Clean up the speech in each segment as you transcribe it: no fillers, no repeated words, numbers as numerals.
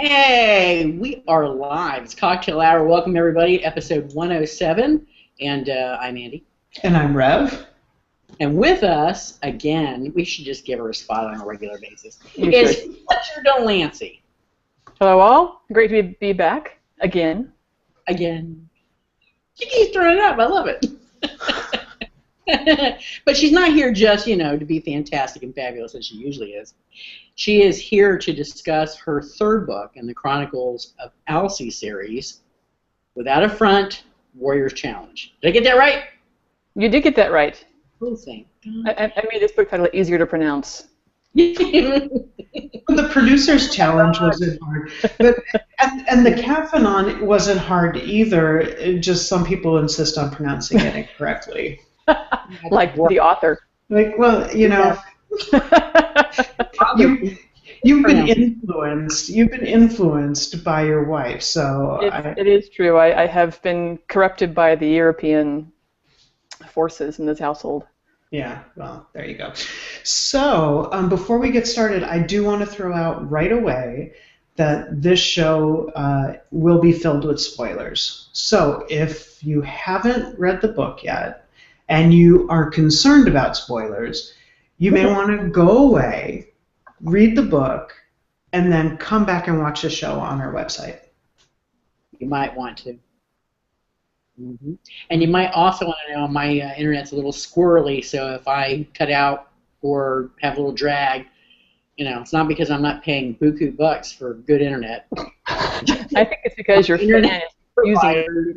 Hey, we are live. It's Cocktail Hour. Welcome, everybody, episode 107. And I'm Andy. And I'm Rev. And with us, again, we should just give her a spot on a regular basis, is Fletcher DeLancey. Hello, all. Great to be back again. Again. She keeps throwing it up. I love it. But she's not here just, to be fantastic and fabulous as she usually is. She is here to discuss her third book in the Chronicles of Alcee series, Without a Front, Warrior's Challenge. Did I get that right? You did get that right. Oh, thank God. I made this book title easier to pronounce. The producer's challenge wasn't hard, but and the Caphanon wasn't hard either. Just some people insist on pronouncing it incorrectly. Like the author. Like, well, you've been influenced. You've been influenced by your wife, so it is true. I have been corrupted by the European forces in this household. Yeah, well, there you go. So, before we get started, I do want to throw out right away that this show will be filled with spoilers. So, if you haven't read the book yet, and you are concerned about spoilers, you may want to go away, read the book, and then come back and watch the show on our website. You might want to. Mm-hmm. And you might also want to know my internet's a little squirrely, so if I cut out or have a little drag, it's not because I'm not paying buku bucks for good internet. I think it's because your internet is using.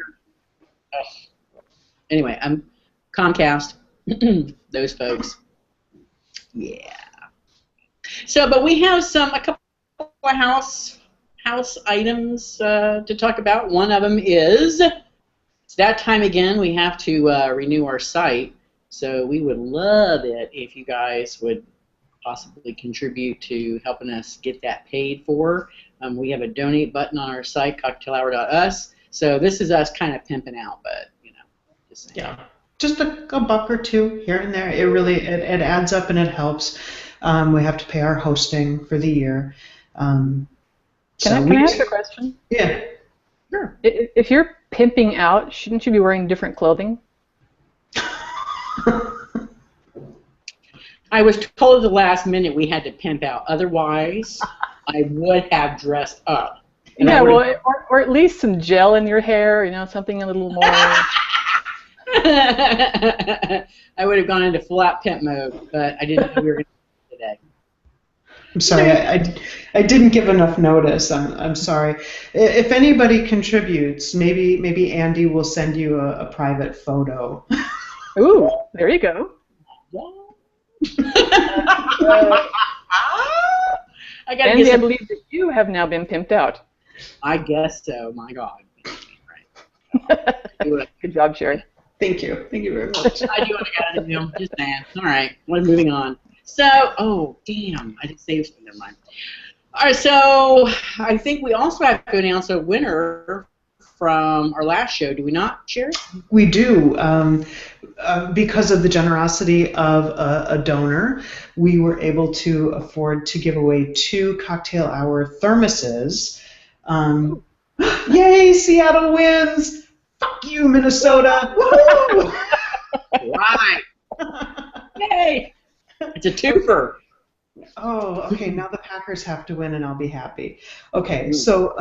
Anyway, I'm Comcast. Those folks. Yeah. So, but we have a couple of house items to talk about. One of them is it's that time again. We have to renew our site, so we would love it if you guys would possibly contribute to helping us get that paid for. We have a donate button on our site, cocktailhour.us. So this is us kind of pimping out, but just saying. Yeah. Just a buck or two here and there. It really it adds up and it helps. We have to pay our hosting for the year. Can I ask a question? Yeah. Sure. If you're pimping out, shouldn't you be wearing different clothing? I was told at the last minute we had to pimp out. Otherwise, I would have dressed up. Yeah, or at least some gel in your hair, something a little more... I would have gone into full-out pimp mode, but I didn't know we were going to do it today. I'm sorry, I didn't give enough notice. I'm sorry. If anybody contributes, maybe Andy will send you a private photo. Ooh, there you go. Andy, I believe that you have now been pimped out. I guess so. My God. Right. Good job, Sherry. Thank you. Thank you very much. I do what I gotta do. Just saying. All right. We're moving on. So, oh, damn. I didn't save something. Never mind. All right. So, I think we also have to announce a winner from our last show. Do we not, Sherry? We do. Because of the generosity of a donor, we were able to afford to give away 2 Cocktail Hour thermoses. Yay, Seattle wins! Fuck you, Minnesota! Woo! Right. Yay! It's a twofer. Oh, okay. Now the Packers have to win, and I'll be happy. Okay, so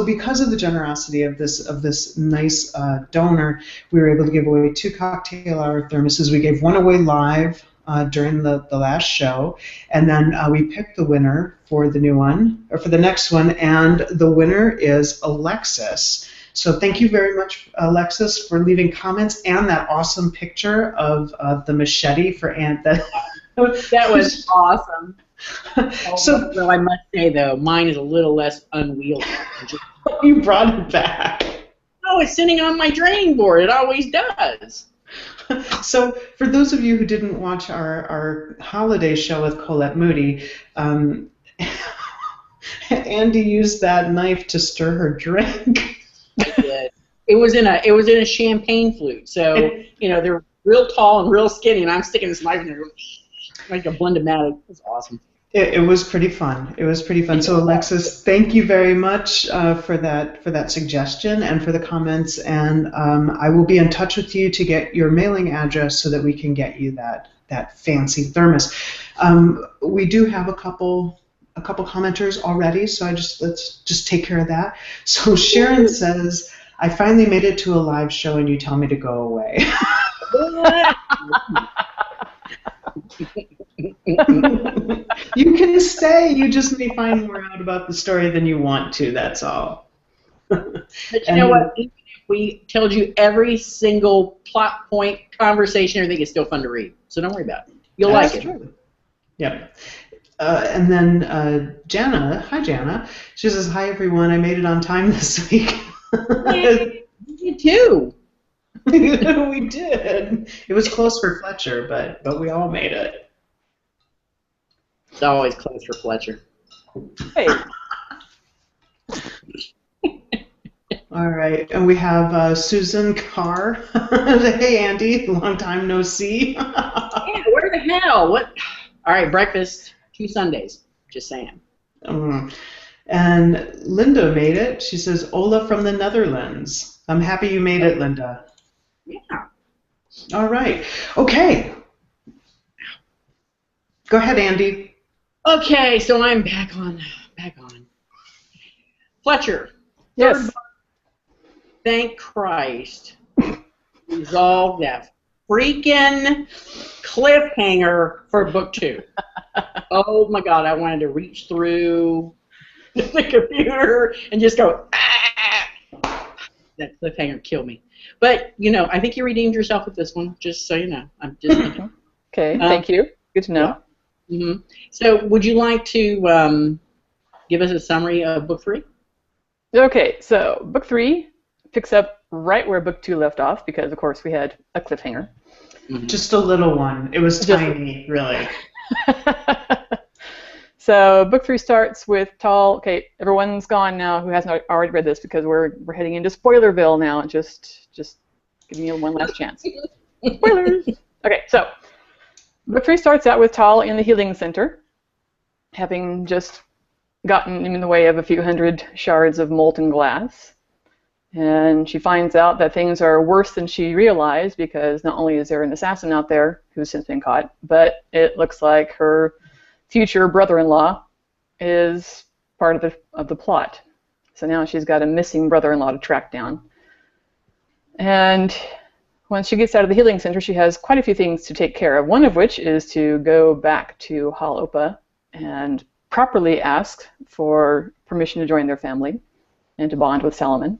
because of the generosity of this nice donor, we were able to give away 2 Cocktail Hour thermoses. We gave one away live during the last show, and then we picked the winner for the new one, or for the next one, and the winner is Alexis. So thank you very much, Alexis, for leaving comments and that awesome picture of the machete for Aunt. That was awesome. So, well, I must say, though, mine is a little less unwieldy. You brought it back. Oh, it's sitting on my draining board. It always does. So, for those of you who didn't watch our holiday show with Colette Moody, Andy used that knife to stir her drink. I did. It was in a champagne flute, so they're real tall and real skinny, and I'm sticking this knife in there like a Blend-O-Matic. It's awesome. It was pretty fun. It was pretty fun. So Alexis, thank you very much for that suggestion and for the comments. And I will be in touch with you to get your mailing address so that we can get you that fancy thermos. We do have a couple commenters already, so let's just take care of that. So Sharon says, "I finally made it to a live show, and you tell me to go away." You can stay. You just may find more out about the story than you want to. That's all. But you know what? Even if we told you every single plot point, conversation, everything is still fun to read. So don't worry about it. You'll like it. True. Yep. And then Jana, hi Jana. She says, "Hi everyone. I made it on time this week." You too. We did. It was close for Fletcher, but we all made it. It's always close for Fletcher. Hey. All right, and we have Susan Carr. Hey Andy, long time no see. Yeah, where the hell? What? All right, breakfast 2 Sundays. Just saying. And Linda made it. She says, "Ola from the Netherlands." I'm happy you made it, Linda. Yeah. All right. Okay. Go ahead, Andy. Okay, so I'm back on. Fletcher. Yes. Thank Christ. Resolved that freaking cliffhanger for book 2. Oh my God, I wanted to reach through the computer and just go, ah! That cliffhanger killed me. But, you know, I think you redeemed yourself with this one, just so you know. I'm just Okay, thank you. Good to know. Yeah. Mm-hmm. So would you like to give us a summary of book 3? Okay, so book 3 picks up right where book 2 left off because, of course, we had a cliffhanger. Mm-hmm. Just a little one. It was tiny, really. So book 3 starts with Tal. Okay, everyone's gone now who hasn't already read this because we're heading into Spoilerville now. Just giving you one last chance. Spoilers. Okay, so book 3 starts out with Tal in the healing center, having just gotten in the way of a few hundred shards of molten glass. And she finds out that things are worse than she realized because not only is there an assassin out there who's since been caught, but it looks like her future brother-in-law is part of the plot. So now she's got a missing brother-in-law to track down. And once she gets out of the healing center, she has quite a few things to take care of, one of which is to go back to Hal Opa and properly ask for permission to join their family and to bond with Salomon.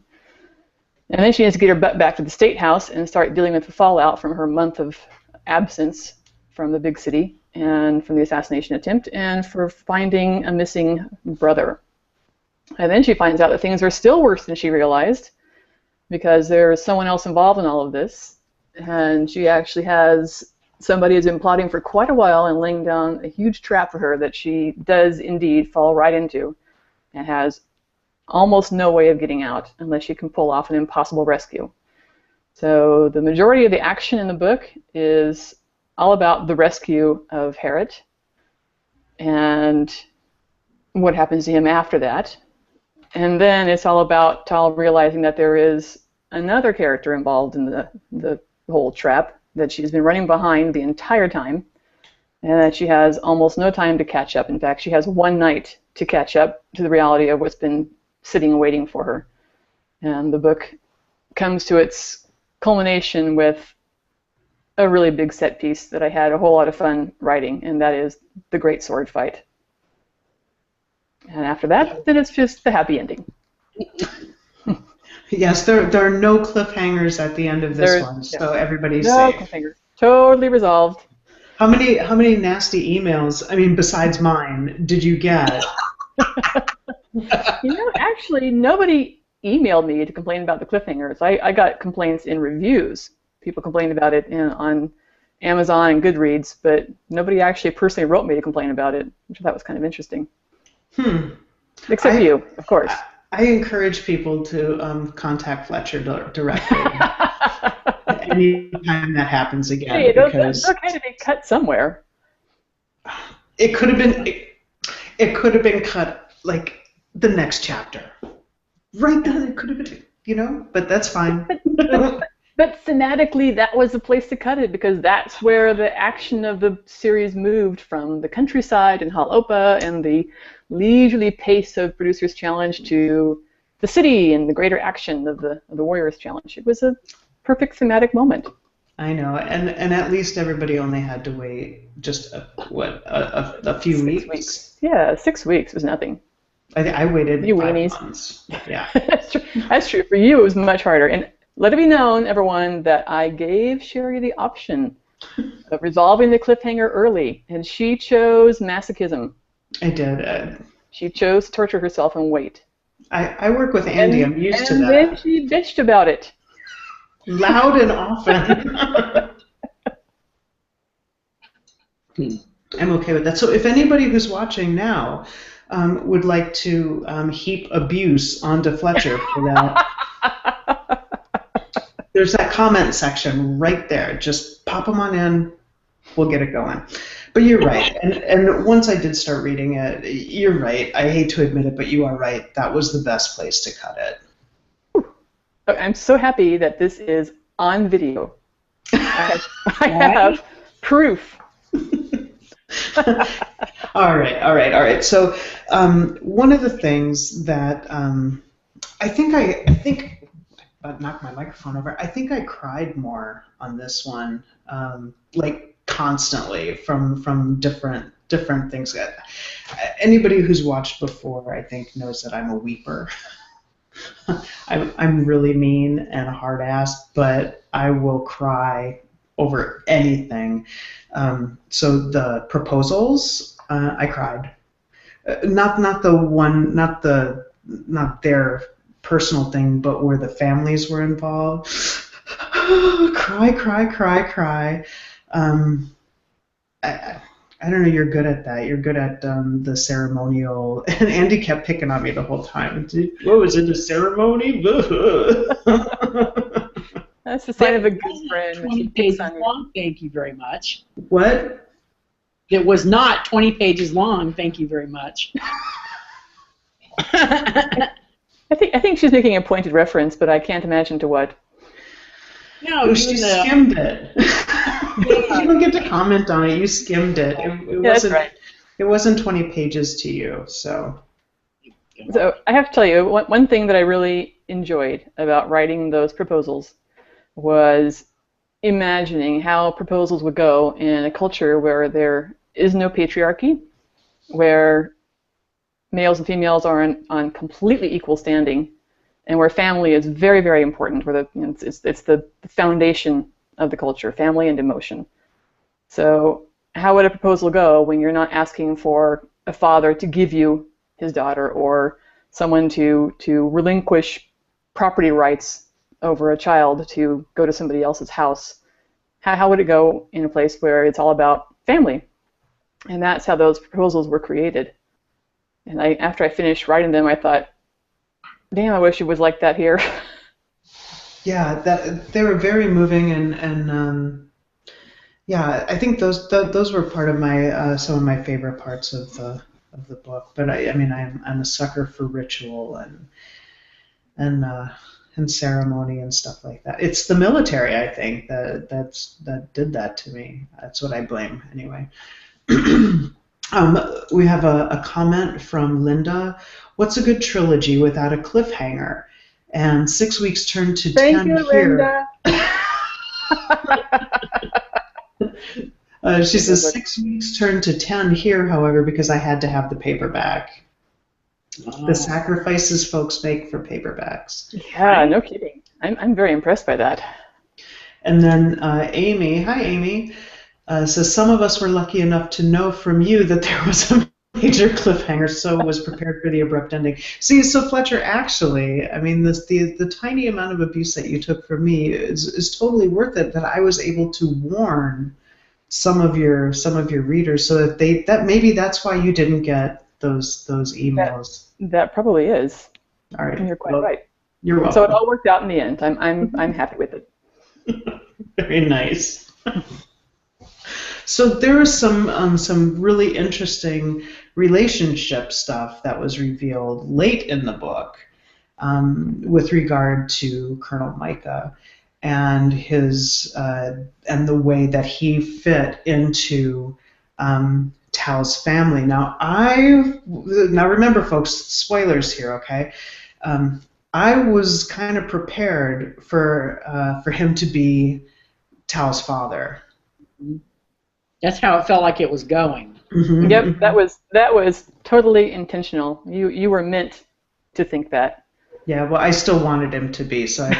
And then she has to get her butt back to the State House and start dealing with the fallout from her month of absence from the big city and from the assassination attempt and for finding a missing brother. And then she finds out that things are still worse than she realized because there's someone else involved in all of this. And she actually has somebody who's been plotting for quite a while and laying down a huge trap for her that she does indeed fall right into and has almost no way of getting out unless she can pull off an impossible rescue. So the majority of the action in the book is all about the rescue of Harriet and what happens to him after that. And then it's all about Tal realizing that there is another character involved in the whole trap that she's been running behind the entire time and that she has almost no time to catch up. In fact, she has one night to catch up to the reality of what's been sitting and waiting for her. And the book comes to its culmination with a really big set piece that I had a whole lot of fun writing, and that is the great sword fight. And after that, then it's just the happy ending. Yes, there are no cliffhangers at the end of this one, so everybo's safe. Cliffhanger. Totally resolved. How many nasty emails, I mean, besides mine, did you get? You know, actually, nobody emailed me to complain about the cliffhangers. I got complaints in reviews. People complained about it on Amazon and Goodreads, but nobody actually personally wrote me to complain about it, which I thought was kind of interesting. Except you, of course. I encourage people to contact Fletcher directly anytime that happens again. Hey, those are kind of be cut somewhere. It could have been. it could have been cut like the next chapter. Right then, it could have been, you know, but that's fine. But thematically, that was the place to cut it because that's where the action of the series moved from the countryside and Halopa and the leisurely pace of Producer's Challenge to the city and the greater action of the Warrior's Challenge. It was a perfect thematic moment. I know, and at least everybody only had to wait just a few weeks. Yeah, 6 weeks was nothing. I waited 5 weenies. months. Yeah. That's true. For you, it was much harder. And let it be known, everyone, that I gave Sherry the option of resolving the cliffhanger early, and she chose masochism. I did. She chose to torture herself and wait. I work with Andy. I'm used to that. And then she bitched about it. Loud and often. I'm okay with that. So if anybody who's watching now would like to heap abuse onto Fletcher for that, there's that comment section right there. Just pop them on in. We'll get it going. But you're right. And once I did start reading it, you're right. I hate to admit it, but you are right. That was the best place to cut it. I'm so happy that this is on video. I have proof. All right. So one of the things that I think I knocked my microphone over. I think I cried more on this one, like constantly from different things. Anybody who's watched before, I think, knows that I'm a weeper. I'm really mean and a hard ass, but I will cry over anything. So the proposals, I cried. Not their personal thing, but where the families were involved. Cry. I don't know, you're good at that. You're good at the ceremonial. And Andy kept picking on me the whole time. What was it, a ceremony? That's the sign of a good friend. 20 pages long, thank you very much. What? It was not 20 pages long, thank you very much. I think she's making a pointed reference, but I can't imagine to what. No, she skimmed it. You don't get to comment on it. You skimmed it. That's right. It wasn't 20 pages to you, so. So I have to tell you, one thing that I really enjoyed about writing those proposals was imagining how proposals would go in a culture where there is no patriarchy, where males and females are on completely equal standing, and where family is very, very important, where it's the foundation of the culture, family and emotion. So how would a proposal go when you're not asking for a father to give you his daughter or someone to relinquish property rights over a child to go to somebody else's house? How would it go in a place where it's all about family? And that's how those proposals were created. And after I finished writing them, I thought, damn, I wish it was like that here. Yeah, they were very moving, and yeah, I think those were part of my some of my favorite parts of the book. But I mean, I'm a sucker for ritual and ceremony and stuff like that. It's the military, I think, that did that to me. That's what I blame, anyway. We have a comment from Linda. What's a good trilogy without a cliffhanger? And 6 weeks turned to 10 you, here. Linda. She says 6 weeks turned to 10 here, however, because I had to have the paperback. Oh. The sacrifices folks make for paperbacks. Yeah, no kidding. I'm very impressed by that. And then Amy, hi Amy, says some of us were lucky enough to know from you that there was a major cliffhanger, so was prepared for the abrupt ending. See, so Fletcher, actually, I mean, the tiny amount of abuse that you took from me is totally worth it. That I was able to warn some of your readers, so that maybe that's why you didn't get those emails. That probably is. All right, you're quite right. You're welcome. So it all worked out in the end. I'm happy with it. Very nice. So there was some really interesting relationship stuff that was revealed late in the book with regard to Colonel Micah and his and the way that he fit into Tal's family. Now remember, folks, spoilers here, okay? I was kind of prepared for him to be Tal's father. That's how it felt like it was going. Mm-hmm. Yep, that was totally intentional. You were meant to think that. Yeah, well, I still wanted him to be, so I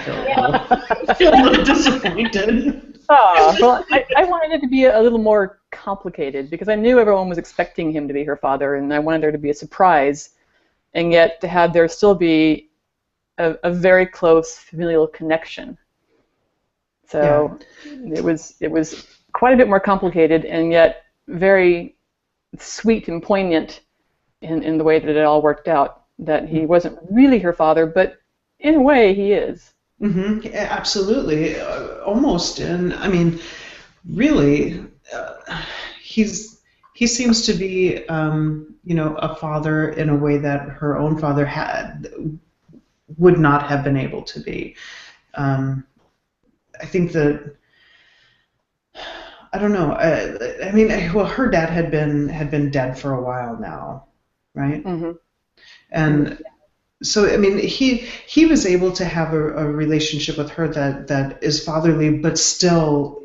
feel a little disappointed. Oh, well, I wanted it to be a little more complicated because I knew everyone was expecting him to be her father, and I wanted there to be a surprise, and yet to have there still be a very close familial connection. So yeah. It was quite a bit more complicated, and yet very sweet and poignant in the way that it all worked out. That he wasn't really her father, but in a way he is. Mm-hmm. Yeah, absolutely, almost. And I mean, really, he seems to be, a father in a way that her own father would not have been able to be. I think that. I don't know. I mean, well, her dad had been dead for a while now, right? Mm-hmm. And so, I mean, he was able to have a relationship with her that is fatherly, but still,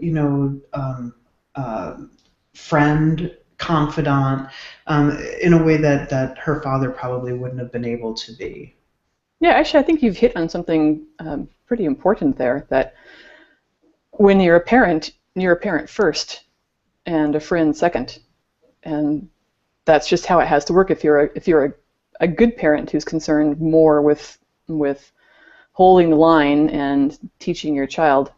friend, confidant, in a way that her father probably wouldn't have been able to be. Yeah, actually, I think you've hit on something pretty important there. That when you're a parent first, and a friend second, and that's just how it has to work. If you're a good parent who's concerned more with holding the line and teaching your child,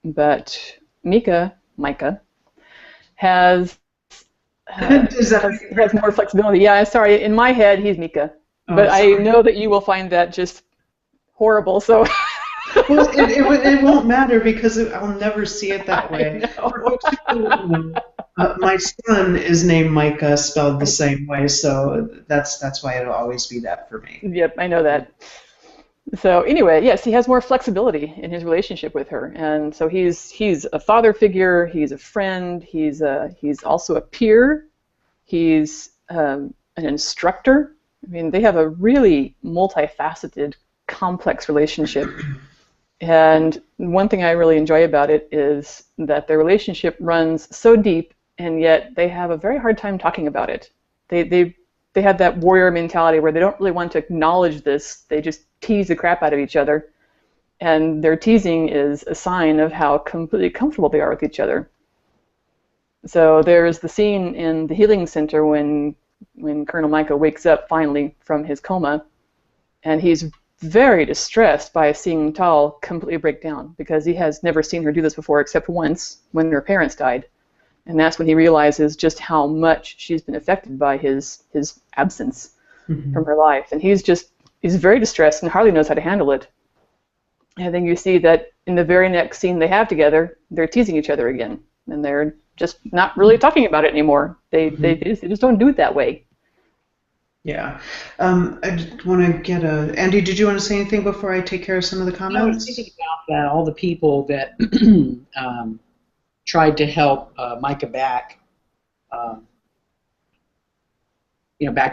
but Micah has more flexibility. Yeah, sorry, in my head he's Micah, but I know that you will find that just horrible. So. Well, it won't matter because I'll never see it that way. My son is named Micah, spelled the same way, so that's why it'll always be that for me. Yep, I know that. So anyway, yes, he has more flexibility in his relationship with her, and so he's a father figure, he's a friend, he's also a peer, he's an instructor. I mean, they have a really multifaceted, complex relationship. And one thing I really enjoy about it is that their relationship runs so deep, and yet they have a very hard time talking about it. They have that warrior mentality where they don't really want to acknowledge this. They just tease the crap out of each other, and their teasing is a sign of how completely comfortable they are with each other. So there's the scene in the healing center when Colonel Micah wakes up finally from his coma, and he's very distressed by seeing Tal completely break down because he has never seen her do this before except once when her parents died. And that's when he realizes just how much she's been affected by his absence from her life. And he's very distressed and hardly knows how to handle it. And then you see that in the very next scene they have together, they're teasing each other again. And they're just not really talking about it anymore. They just don't do it that way. Yeah. I just want to get Andy, did you want to say anything before I take care of some of the comments? I was thinking about that, all the people that tried to help Micah back, back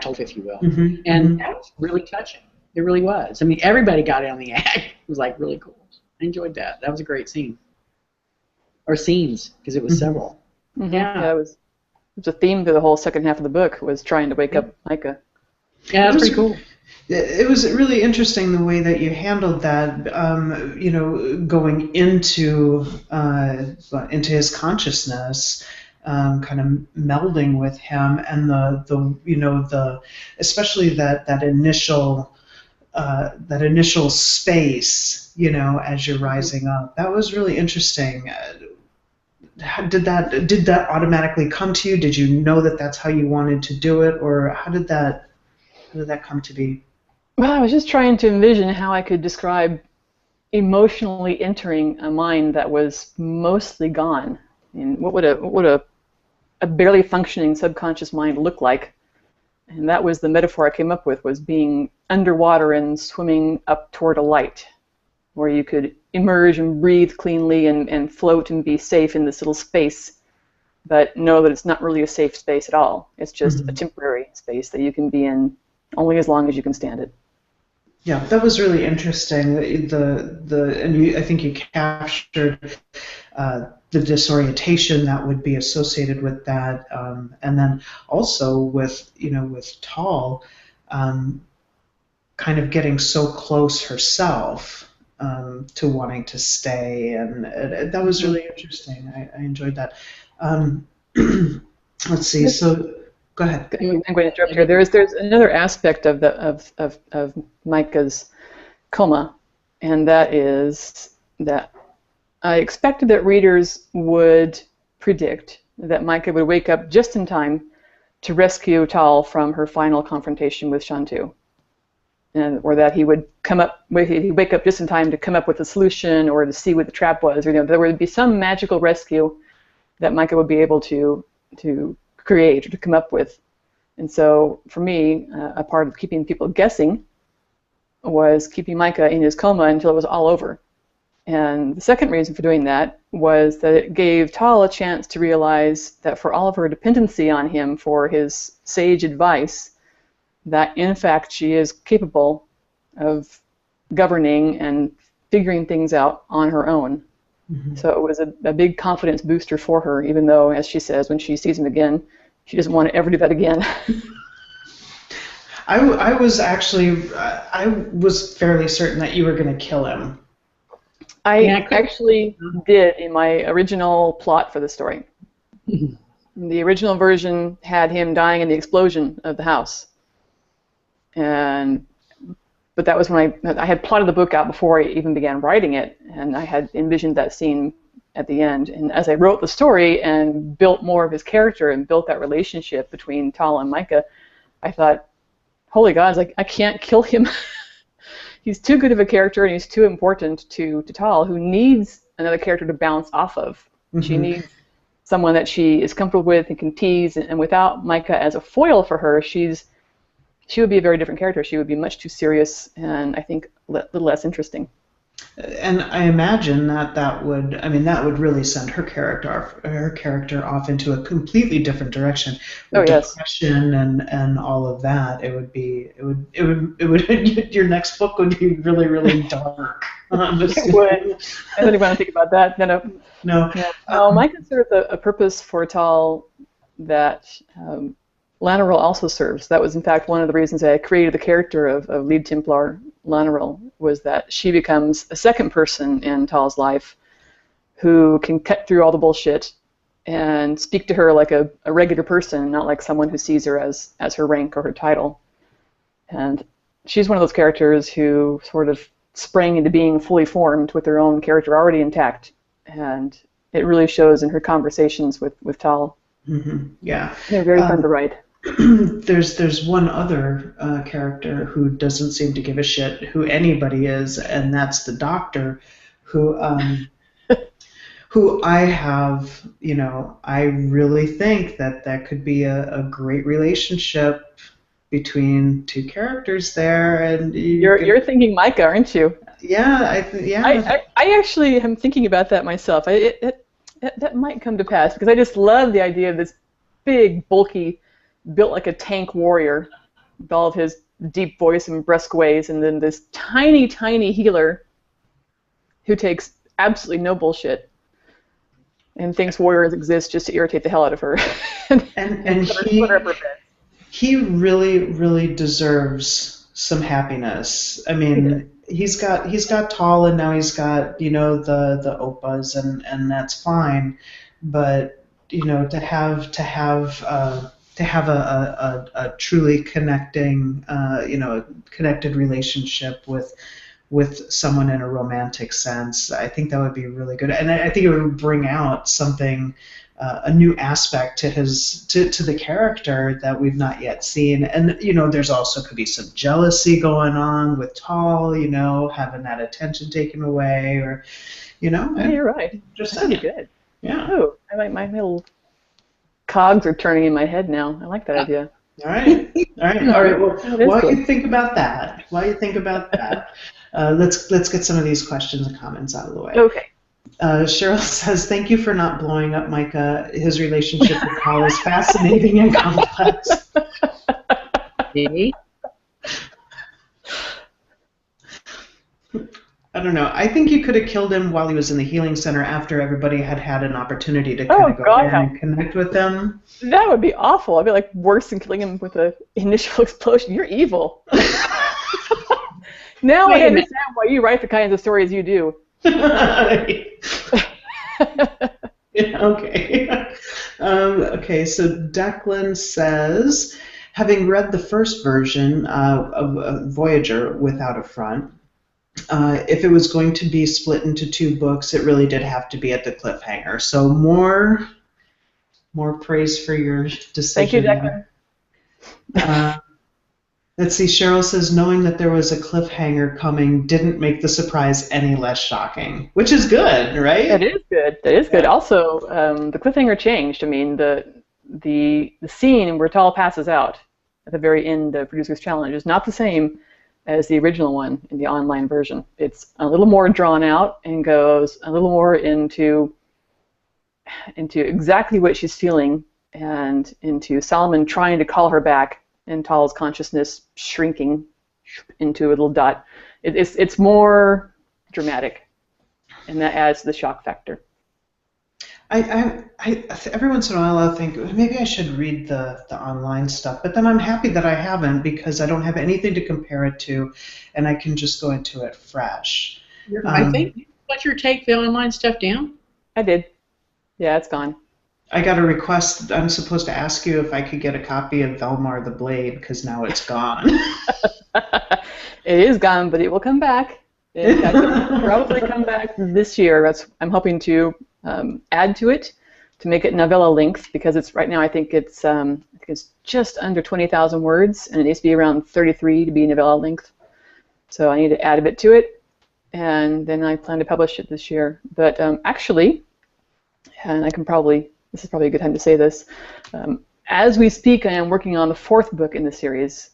to life, if you will. And that was really touching. It really was. I mean, everybody got in on the act. It was like really cool. I enjoyed that. That was a great scene. Or scenes, because it was several. Yeah, it was a theme to the whole second half of the book, was trying to wake up Micah. Yeah, that's pretty cool. It was really interesting the way that you handled that, going into his consciousness, kind of melding with him, and the especially that initial space, as you're rising up. That was really interesting. Did that automatically come to you? Did you know that that's how you wanted to do it, or how did that come to be? Well, I was just trying to envision how I could describe emotionally entering a mind that was mostly gone. I mean, what would a barely functioning subconscious mind look like? And that was the metaphor I came up with, was being underwater and swimming up toward a light, where you could emerge and breathe cleanly and float and be safe in this little space, but know that it's not really a safe space at all. It's just a temporary space that you can be in only as long as you can stand it. Yeah, that was really interesting. I think you captured the disorientation that would be associated with that, and then also with Tall, kind of getting so close herself to wanting to stay, and that was really interesting. I enjoyed that. Let's see. So. Go ahead. I'm going to interrupt here. There's another aspect of Micah's coma, and that is that I expected that readers would predict that Micah would wake up just in time to rescue Tal from her final confrontation with Shantu, or that he would he'd wake up just in time to come up with a solution or to see what the trap was, or there would be some magical rescue that Micah would be able to create or to come up with. And so for me, a part of keeping people guessing was keeping Micah in his coma until it was all over. And the second reason for doing that was that it gave Tal a chance to realize that for all of her dependency on him for his sage advice, that in fact she is capable of governing and figuring things out on her own. So it was a big confidence booster for her, even though, as she says, when she sees him again, she doesn't want to ever do that again. I was fairly certain that you were going to kill him. I actually did in my original plot for the story. The original version had him dying in the explosion of the house. But that was when I had plotted the book out before I even began writing it, and I had envisioned that scene at the end. And as I wrote the story and built more of his character and built that relationship between Tal and Micah, I thought, holy gods, I can't kill him. He's too good of a character, and he's too important to Tal, who needs another character to bounce off of. She needs someone that she is comfortable with and can tease, and without Micah as a foil for her, she would be a very different character. She would be much too serious and I think a little less interesting. And I imagine that would really send her character off into a completely different direction. With depression and all of that. It would your next book would be really, really dark. It would. I don't even want to think about that. No. Yeah. No, Micah serves a purpose for Tal that Lanaril also serves. That was, in fact, one of the reasons I created the character of Lead Templar Lanaril, was that she becomes a second person in Tal's life who can cut through all the bullshit and speak to her like a regular person, not like someone who sees her as her rank or her title. And she's one of those characters who sort of sprang into being fully formed with her own character already intact. And it really shows in her conversations with Tal. Yeah. They're very fun to write. There's one other character who doesn't seem to give a shit who anybody is, and that's the Doctor, who who I have, I really think that could be a great relationship between two characters there, and you're thinking Micah, aren't you? Yeah, I actually am thinking about that myself. That might come to pass, because I just love the idea of this big, bulky, built like a tank warrior with all of his deep voice and brusque ways, and then this tiny, tiny healer who takes absolutely no bullshit and thinks warriors exist just to irritate the hell out of her. and he really, really deserves some happiness. I mean, he's got Tal, and now he's got the Opas, and that's fine, but to have a truly connecting, connected relationship with someone in a romantic sense, I think that would be really good, and I think it would bring out something, a new aspect to the character that we've not yet seen. And there's also could be some jealousy going on with Tal, having that attention taken away, or Yeah, you're right. That'd be good. Yeah. Oh, my little cogs are turning in my head now. I like that idea. All right. All right. All right. Well, That is while good. you think about that, let's get some of these questions and comments out of the way. Okay. Cheryl says, "Thank you for not blowing up Micah. His relationship with Paul is fascinating and complex." See? I don't know. I think you could have killed him while he was in the healing center after everybody had had an opportunity to kind of go in and connect with him. That would be awful. I'd be like worse than killing him with an initial explosion. You're evil. Now I understand why you write the kinds of stories you do. Yeah, okay. Okay, so Declan says, having read the first version of Voyager without a front, if it was going to be split into 2 books, it really did have to be at the cliffhanger. So more praise for your decision. Thank you, Declan. Let's see, Cheryl says, knowing that there was a cliffhanger coming didn't make the surprise any less shocking, which is good, right? That is good. That is good. Also, the cliffhanger changed. I mean, the scene where Tal passes out at the very end of Producer's Challenge is not the same as the original one in the online version. It's a little more drawn out and goes a little more into exactly what she's feeling and into Solomon trying to call her back and Tal's consciousness shrinking into a little dot. It's more dramatic, and that adds to the shock factor. I every once in a while I'll think maybe I should read the online stuff, but then I'm happy that I haven't because I don't have anything to compare it to, and I can just go into it fresh. I think you let your take the online stuff down. I did. Yeah, it's gone. I got a request. I'm supposed to ask you if I could get a copy of Velmar the Blade because now it's gone. It is gone, but it will come back. In fact, it will probably come back this year. I'm hoping to add to it to make it novella length because it's right now I think it's just under 20,000 words and it needs to be around 33 to be novella length. So I need to add a bit to it, and then I plan to publish it this year. But actually, and this is probably a good time to say this. As we speak, I am working on the 4th book in the series,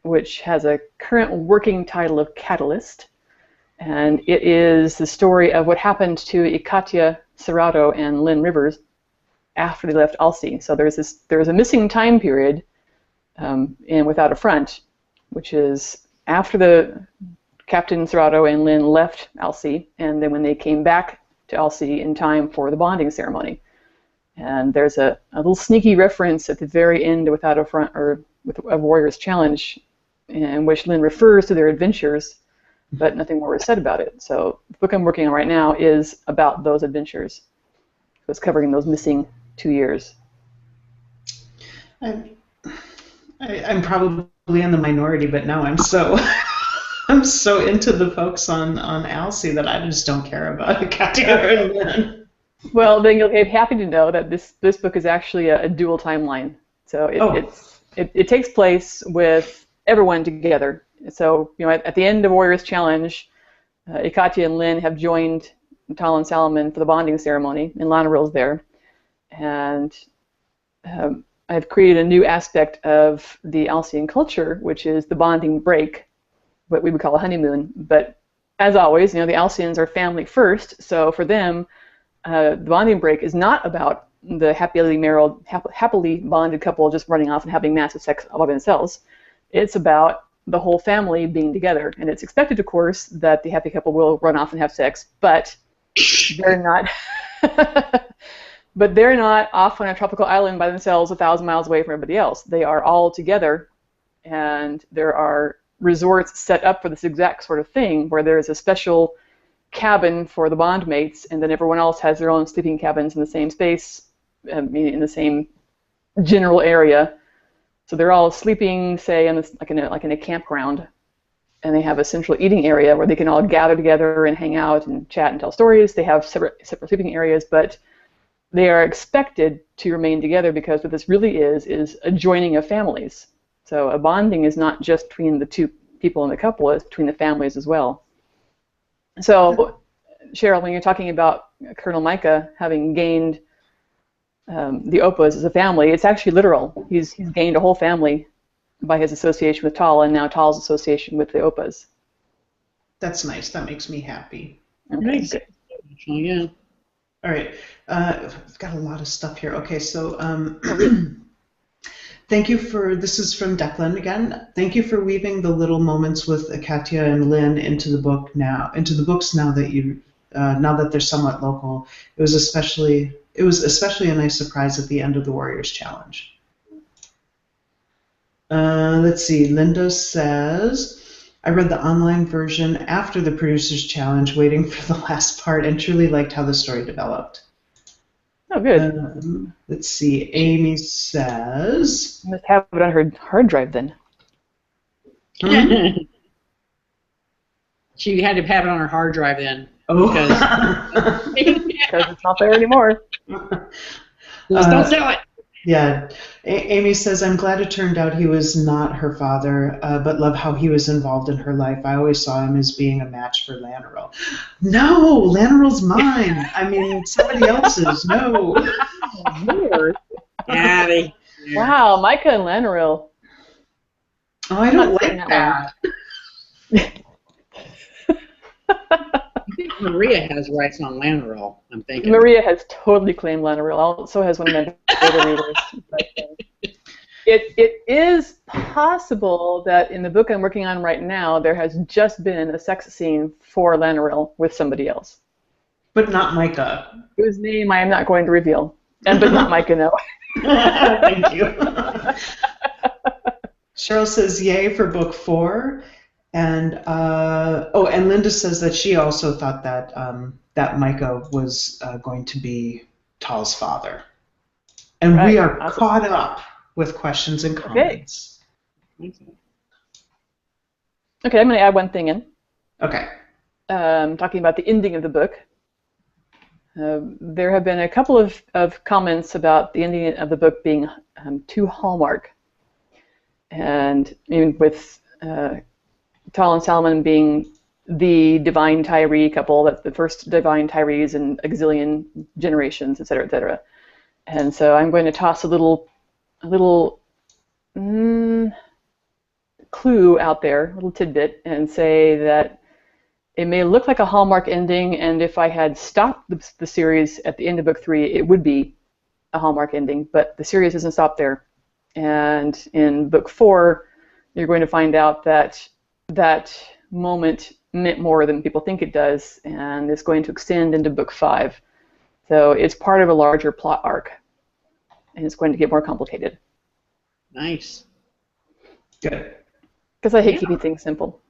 which has a current working title of Catalyst, and it is the story of what happened to Ikatia Serrato and Lynn Rivers after they left Alcee. So there's a missing time period in Without a Front, which is after the Captain Serrato and Lynn left Alcee, and then when they came back to Alcee in time for the bonding ceremony. And there's a little sneaky reference at the very end of Without a Front, or of Warrior's Challenge, in which Lynn refers to their adventures, but nothing more is said about it. So the book I'm working on right now is about those adventures. So it's covering those missing 2 years. I'm probably in the minority, but now I'm so I'm so into the folks on Alcee that I just don't care about Ikatia and Lynn. Well, then you'll be happy to know that this book is actually a dual timeline. So it takes place with everyone together. So at the end of Warrior's Challenge, Ikatia and Lynn have joined Tal and Salomon for the bonding ceremony, and Lanaril's there. And I've created a new aspect of the Alcean culture, which is the bonding break, what we would call a honeymoon. But as always, the Alceans are family first, so for them, the bonding break is not about the happily bonded couple just running off and having massive sex all by themselves. It's about the whole family being together, and it's expected, of course, that the happy couple will run off and have sex, but they're not. But they're not off on a tropical island by themselves 1,000 miles away from everybody else. They are all together, and there are resorts set up for this exact sort of thing, where there's a special cabin for the bond mates, and then everyone else has their own sleeping cabins in the same space, in the same general area. So they're all sleeping, say, like in a campground, and they have a central eating area where they can all gather together and hang out and chat and tell stories. They have separate sleeping areas, but they are expected to remain together because what this really is a joining of families. So a bonding is not just between the two people in the couple; it's between the families as well. So, Cheryl, when you're talking about Colonel Micah having gained the Opas as a family, it's actually literal. He's gained a whole family by his association with Tal, and now Tal's association with the Opas. That's nice. That makes me happy. Okay, Nice. good. Yeah. All right. I've got a lot of stuff here. Okay, so thank you for, this is from Declan again. Thank you for weaving the little moments with Katya and Lynn into the books now that you now that they're somewhat local. It was especially a nice surprise at the end of the Warriors Challenge. Let's see. Linda says, I read the online version after the Producers Challenge, waiting for the last part, and truly liked how the story developed. Oh, good. Let's see. Amy says... You must have it on her hard drive then. She had to have it on her hard drive then. Oh. Because it's not there anymore. Don't sell it. Yeah. Amy says, I'm glad it turned out he was not her father, but love how he was involved in her life. I always saw him as being a match for Lannerl. No, Lannerl's mine. I mean, somebody else's. No. Weird. Yeah, Wow, Micah and Lannerl. Oh, I don't like that. I think Maria has rights on Lannerl, I'm thinking. Maria has totally claimed Lannerl. So has one of my favorite readers. But, it is possible that in the book I'm working on right now, there has just been a sex scene for Lannerl with somebody else. But not Micah. Whose name I am not going to reveal. But not Micah, no. Thank you. Cheryl says, yay for book 4. And and Linda says that she also thought that that Micah was going to be Tal's father. And right. We are awesome. caught up with questions and comments. Okay, I'm going to add one thing in. Okay. Talking about the ending of the book. There have been a couple of comments about the ending of the book being too Hallmark. And even with Tal and Salmon being the divine Tyree couple, that's the first divine Tyrees in a gazillion generations, et cetera, et cetera. And so I'm going to toss a little clue out there, a little tidbit, and say that it may look like a Hallmark ending, and if I had stopped the series at the end of book 3, it would be a Hallmark ending, but the series doesn't stop there. And in book 4, you're going to find out that that moment meant more than people think it does, and it's going to extend into book 5. So it's part of a larger plot arc, and it's going to get more complicated. Nice. Good. Because I hate keeping things simple.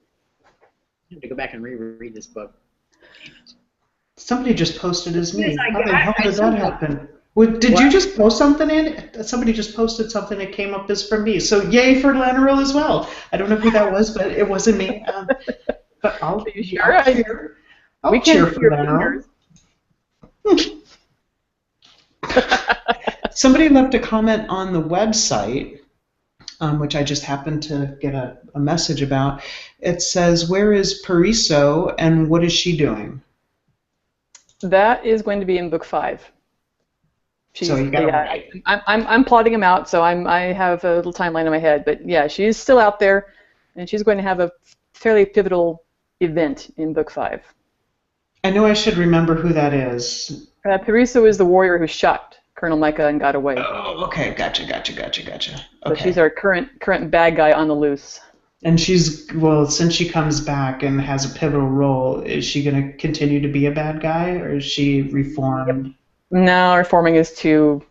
I have to go back and reread this book. Somebody just posted as me. Yes, How the hell did that happen? Did you just post something in? Somebody just posted something that came up as from me. So yay for Lannerl as well. I don't know who that was, but it wasn't me. But I'll cheer. I'll cheer for Lannerl. Somebody left a comment on the website, which I just happened to get a message about. It says, where is Pariso and what is she doing? That is going to be in book 5. So you got I'm plotting them out, so I have a little timeline in my head. But yeah, she's still out there, and she's going to have a fairly pivotal event in book 5. I know I should remember who that is. Pariso is the warrior who shot Colonel Micah and got away. Oh, okay, gotcha. Okay. So she's our current bad guy on the loose. And since she comes back and has a pivotal role, is she going to continue to be a bad guy, or is she reformed? Yep. No, reforming is too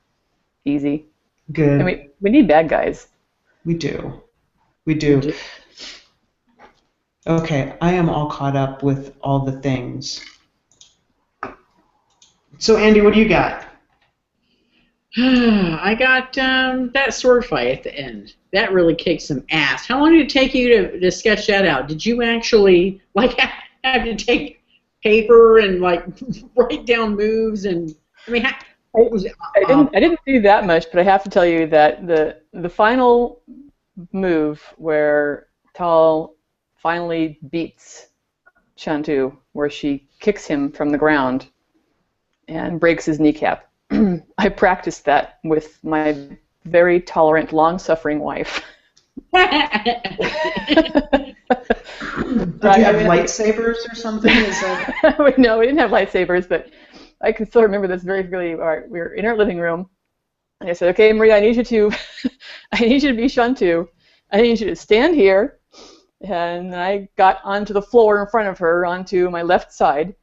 easy. Good. I mean, we need bad guys. We do. Okay, I am all caught up with all the things. So, Andy, what do you got? I got that sword fight at the end. That really kicked some ass. How long did it take you to sketch that out? Did you actually have to take paper and write down moves and I mean, I didn't do that much, but I have to tell you that the final move where Tal finally beats Shantu, where she kicks him from the ground and breaks his kneecap. I practiced that with my very tolerant, long-suffering wife. Did you have lightsabers or something? Is that... No, we didn't have lightsabers, but I can still remember this very clearly. All right, we were in our living room, and I said, "Okay, Maria, I need you to, I need you to be Shantu. I need you to stand here." And I got onto the floor in front of her, onto my left side,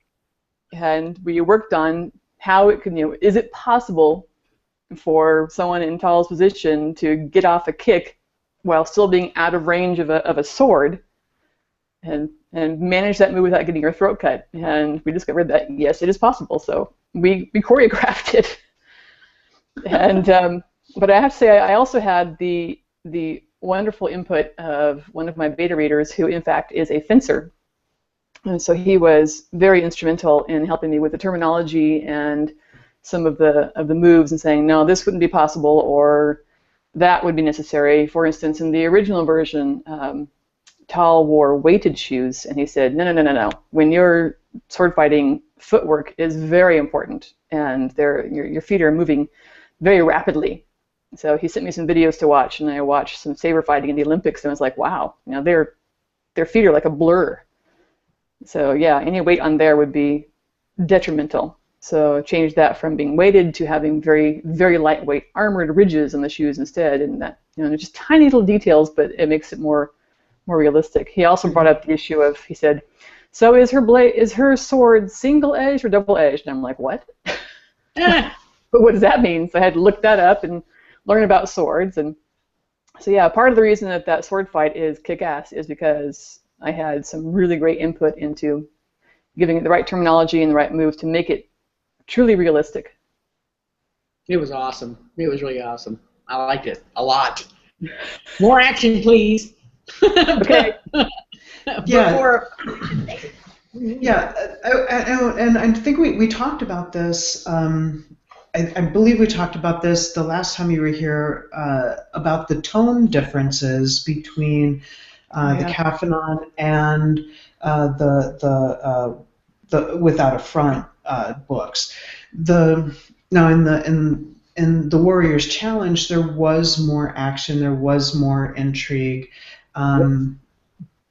and we worked on how it could, is it possible for someone in Tal's position to get off a kick while still being out of range of a sword, and manage that move without getting your throat cut. And we discovered that, yes, it is possible. So we choreographed it. And but I have to say, I also had the wonderful input of one of my beta readers, who in fact is a fencer. And so he was very instrumental in helping me with the terminology and some of the moves, and saying, no, this wouldn't be possible, or that would be necessary. For instance, in the original version, Tal wore weighted shoes, and he said, no. When you're sword fighting, footwork is very important, and your feet are moving very rapidly. So he sent me some videos to watch, and I watched some saber fighting in the Olympics, and I was like, wow, their feet are like a blur. So yeah, any weight on there would be detrimental. So changed that from being weighted to having very, very lightweight armored ridges on the shoes instead, and that, they're just tiny little details, but it makes it more realistic. He also brought up the issue of, he said, so is her sword single-edged or double-edged? And I'm like, what? But what does that mean? So I had to look that up and learn about swords. And so yeah, part of the reason that sword fight is kick-ass is because I had some really great input into giving it the right terminology and the right moves to make it truly realistic. It was awesome. It was really awesome. I liked it a lot. More action, please. Okay. Yeah. Yeah, and I think we talked about this. I believe we talked about this the last time you were here, about the tone differences between the Kaphanon and the Without a Front books. Now in the Warrior's Challenge, there was more action, there was more intrigue,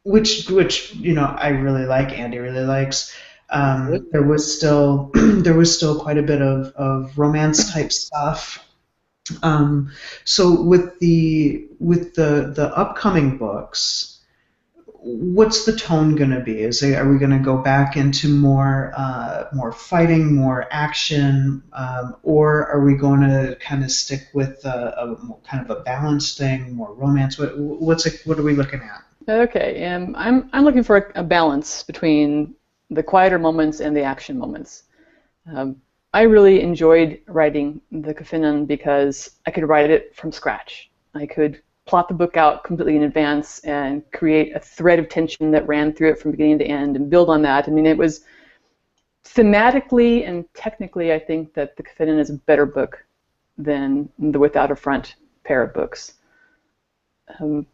which I really like. Andy really likes. There was still quite a bit of romance type stuff. So with the upcoming books, what's the tone going to be? Are we going to go back into more fighting, more action, or are we going to kind of stick with a kind of a balanced thing, more romance? What are we looking at? Okay, I'm looking for a balance between the quieter moments and the action moments. I really enjoyed writing the Kaphanon because I could write it from scratch. I could plot the book out completely in advance and create a thread of tension that ran through it from beginning to end and build on that. I mean, it was thematically and technically, I think that the Kaphanon is a better book than the Without a Front pair of books. The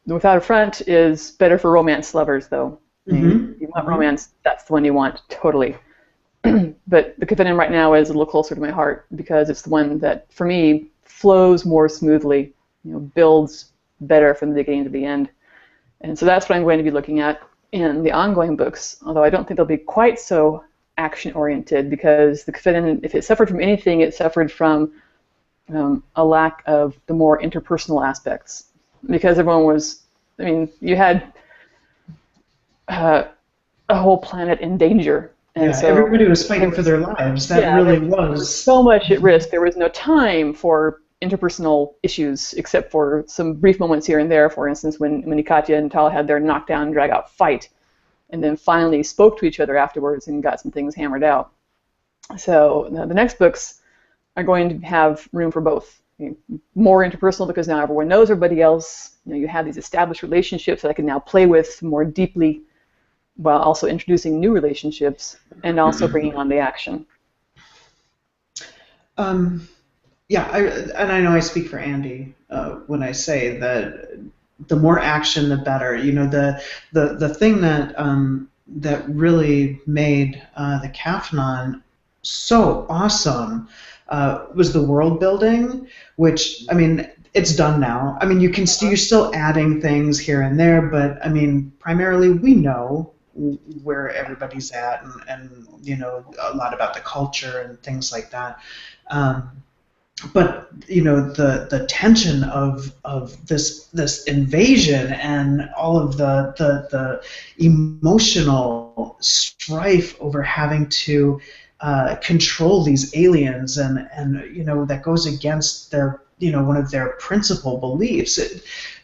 Without a Front is better for romance lovers, though. Mm-hmm. If you want romance, that's the one you want, totally. But the Kaphanon right now is a little closer to my heart because it's the one that, for me, flows more smoothly, builds better from the beginning to the end. And so that's what I'm going to be looking at in the ongoing books, although I don't think they'll be quite so action-oriented because the Kaphanon, if it suffered from anything, it suffered from a lack of the more interpersonal aspects. Because everyone was, you had a whole planet in danger. And so everybody was fighting for their lives. That really was so much at risk. There was no time for interpersonal issues except for some brief moments here and there. For instance, when Ikatya and Tal had their knockdown, drag-out fight, and then finally spoke to each other afterwards and got some things hammered out. So the next books are going to have room for both. More interpersonal because now everyone knows everybody else. You have these established relationships that I can now play with more deeply, while also introducing new relationships and also bringing on the action. And I know I speak for Andy when I say that the more action, the better. The thing that really made the Kaphanon so awesome was the world building, which, I mean, it's done now. I mean, you're still adding things here and there, but I mean, primarily we know where everybody's at, and you know, a lot about the culture and things like that. But you know, the tension of this invasion and all of the emotional strife over having to control these aliens, and you know, that goes against their, you know, one of their principal beliefs.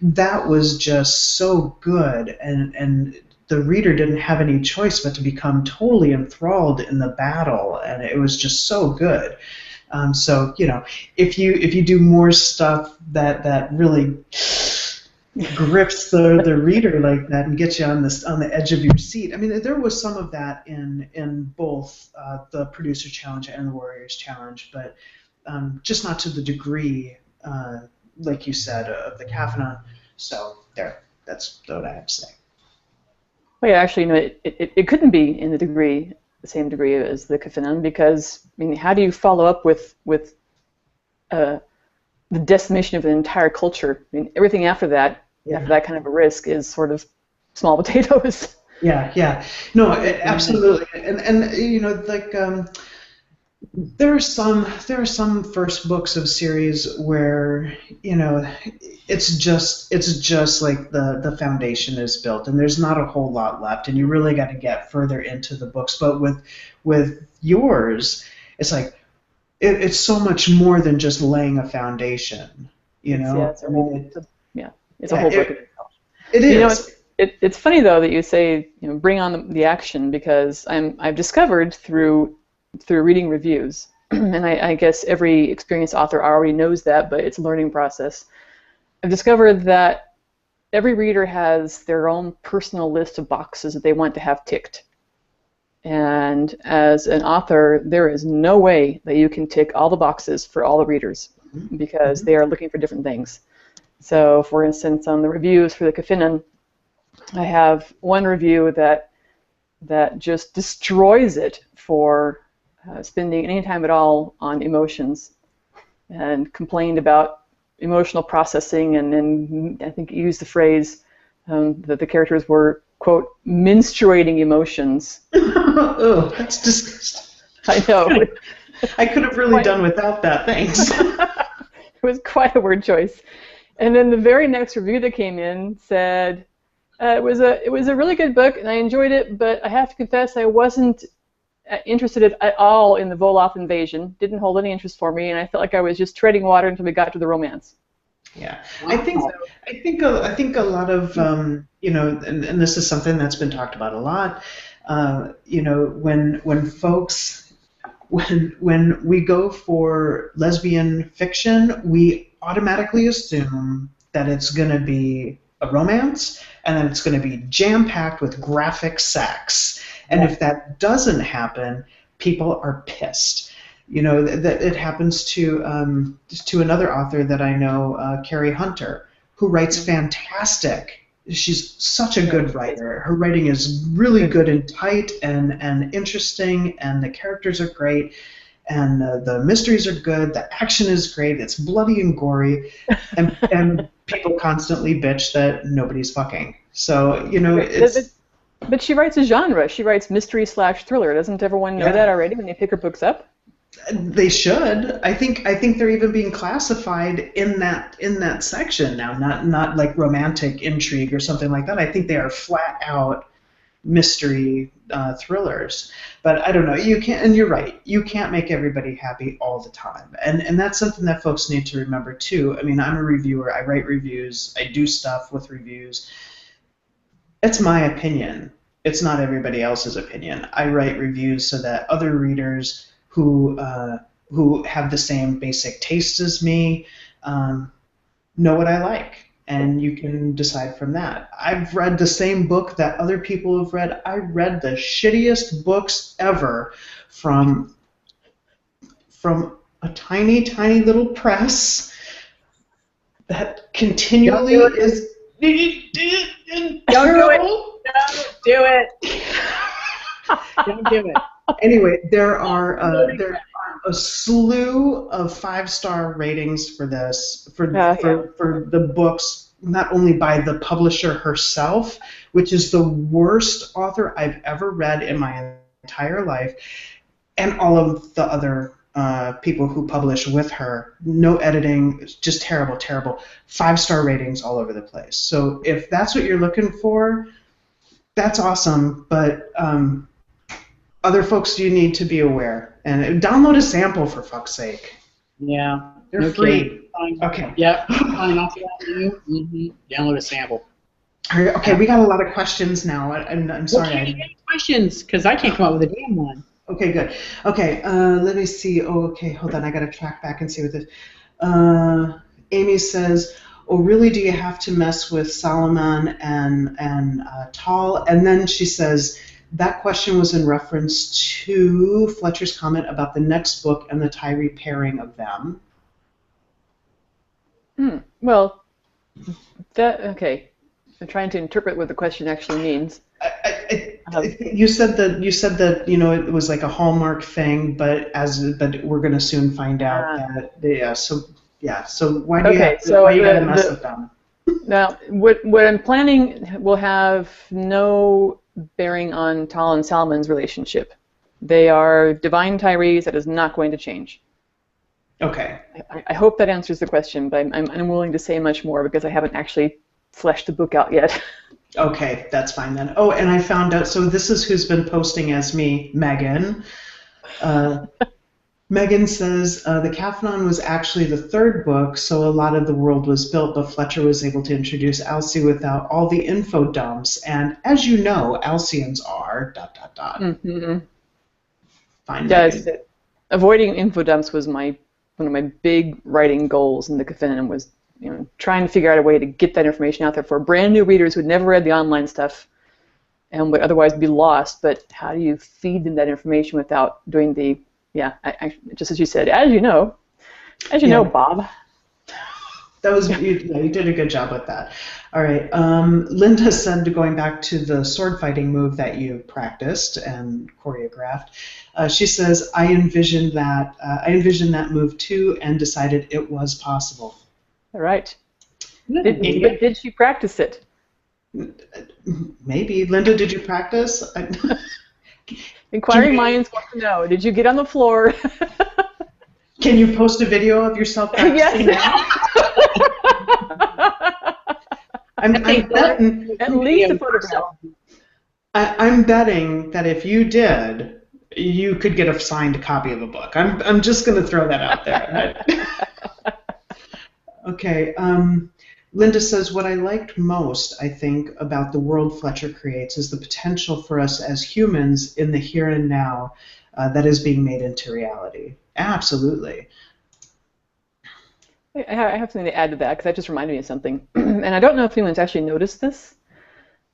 That was just so good, and the reader didn't have any choice but to become totally enthralled in the battle, and it was just so good. So you know, if you do more stuff that really grips the reader like that and gets you on the edge of your seat. I mean, there was some of that in both the Producer Challenge and the Warriors Challenge, but just not to the degree, like you said, of the Kaffanon. So that's what I have to say. Well, yeah, actually, you know, it couldn't be in the same degree as the Kaffanon, because I mean, how do you follow up with the decimation of an entire culture? I mean, everything after that, after that kind of a risk, is sort of small potatoes. Yeah. No, absolutely. And you know, like there are some first books of series where, you know, it's just like the foundation is built and there's not a whole lot left, and you really got to get further into the books. But with yours, it's like it's so much more than just laying a foundation. You know, it's a whole book. It is. You know, it's funny though that you say, you know, bring on the action, because I've discovered through reading reviews, and I guess every experienced author already knows that, but it's a learning process. I've discovered that every reader has their own personal list of boxes that they want to have ticked. And as an author, there is no way that you can tick all the boxes for all the readers, because they are looking for different things. So, for instance, on the reviews for the Kaffanon, I have one review that just destroys it for spending any time at all on emotions, and complained about emotional processing, and then I think you used the phrase that the characters were, quote, menstruating emotions. Oh, that's disgusting. I know. I could have really done without that, thanks. It was quite a word choice. And then the very next review that came in said, it was a really good book and I enjoyed it, but I have to confess I wasn't interested at all in the Voloth invasion. Didn't hold any interest for me, and I felt like I was just treading water until we got to the romance. Yeah, I think a lot of you know, and this is something that's been talked about a lot. You know, when we go for lesbian fiction, we automatically assume that it's going to be a romance, and then it's going to be jam-packed with graphic sex. And if that doesn't happen, people are pissed. You know, that it happens to another author that I know, Carrie Hunter, who writes fantastic. She's such a good writer. Her writing is really good and tight and interesting, and the characters are great, and the mysteries are good. The action is great. It's bloody and gory, and people constantly bitch that nobody's fucking. So, you know, it's... But she writes a genre. She writes mystery/thriller. Doesn't everyone know that already when they pick her books up? They should. I think they're even being classified in that section now. Not like romantic intrigue or something like that. I think they are flat out mystery thrillers. But I don't know. You can't. And you're right. You can't make everybody happy all the time. And that's something that folks need to remember too. I mean, I'm a reviewer. I write reviews. I do stuff with reviews. It's my opinion. It's not everybody else's opinion. I write reviews so that other readers who have the same basic taste as me know what I like, and you can decide from that. I've read the same book that other people have read. I read the shittiest books ever from a tiny, tiny little press that continually is... Don't do it. Don't do it. Don't do it. Anyway, there are a slew of 5-star ratings for this for the books, not only by the publisher herself, which is the worst author I've ever read in my entire life, and all of the other people who publish with her. No editing, just terrible, terrible. 5-star ratings all over the place. So if that's what you're looking for, that's awesome, but other folks, you need to be aware. And download a sample, for fuck's sake. Yeah. They're free. Okay. Yep. Download a sample. All right, okay, we got a lot of questions now. I'm sorry. Well, can't you get any questions? Because I can't come up with a damn one. Okay, good. Okay, let me see. Oh, okay, hold on. I got to track back and see what this. Amy says, "Oh, really? Do you have to mess with Solomon and Tall?" And then she says, that question was in reference to Fletcher's comment about the next book and the Tyree pairing of them. Well, okay. I'm trying to interpret what the question actually means. You said that it was like a Hallmark thing, but we're going to soon find out that So why do you gotta mess with them? Now, what I'm planning will have no bearing on Tal and Salmon's relationship. They are divine Tyrees. That is not going to change. Okay. I hope that answers the question, but I'm unwilling to say much more because I haven't actually fleshed the book out yet. Okay, that's fine then. Oh, and I found out, so this is who's been posting as me, Megan. Megan says, the Caphanon was actually the third book, so a lot of the world was built, but Fletcher was able to introduce Alcee without all the info dumps, and as you know, Alceans are ... Mm-hmm. Fine. Yes, avoiding info dumps was one of my big writing goals in the Caphanon, was trying to figure out a way to get that information out there for brand new readers who'd never read the online stuff and would otherwise be lost, but how do you feed them that information without doing the just as you said, as you know, Bob. That was you did a good job with that. All right, Linda said, going back to the sword fighting move that you practiced and choreographed, she says, I envisioned that move too and decided it was possible. All right. Did she practice it? Maybe. Linda, did you practice? Inquiring minds want to know. Did you get on the floor? Can you post a video of yourself practicing now? I'm betting. At least a photograph. I'm betting that if you did, you could get a signed copy of a book. I'm just going to throw that out there. Okay. Linda says, what I liked most, I think, about the world Fletcher creates is the potential for us as humans in the here and now that is being made into reality. Absolutely. I have something to add to that, because that just reminded me of something. And I don't know if anyone's actually noticed this,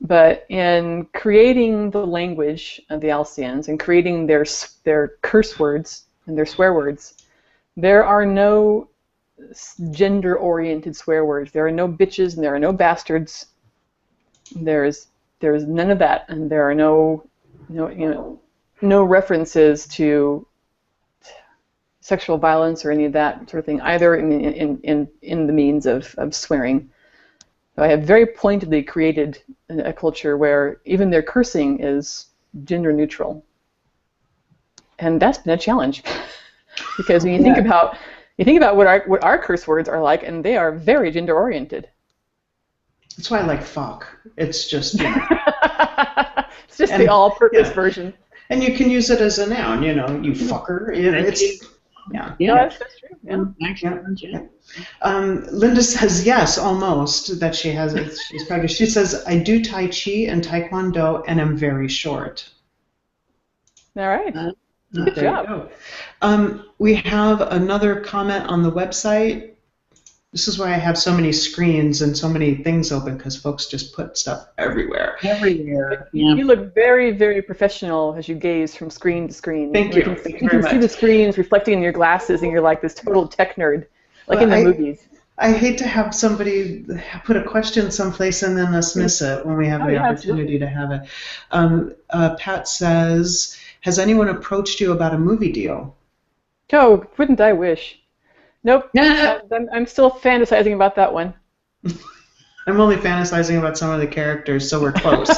but in creating the language of the Alceans and creating their curse words and their swear words, there are no gender-oriented swear words. There are no bitches and there are no bastards. There's none of that, and there are no references to sexual violence or any of that sort of thing either in the means of swearing. So I have very pointedly created a culture where even their cursing is gender neutral, and that's been a challenge because when you think about what our curse words are like, and they are very gender oriented. That's why I like fuck. It's just it's just the all-purpose version. And you can use it as a noun. You fucker. It's that's true. Yeah. Linda says yes, almost, that she has it. She's practiced. She says, I do Tai Chi and Taekwondo, and I'm very short. All right. Good job. We have another comment on the website. This is why I have so many screens and so many things open, because folks just put stuff everywhere. Everywhere. Yeah. You look very, very professional as you gaze from screen to screen. Thank you. You can see the screens reflecting in your glasses, and you're like this total tech nerd, like in the movies. I hate to have somebody put a question someplace and then us miss it when we have the opportunity to have it. Pat says, Has anyone approached you about a movie deal? Oh, wouldn't I wish? Nope. Yeah. I'm still fantasizing about that one. I'm only fantasizing about some of the characters, so we're close.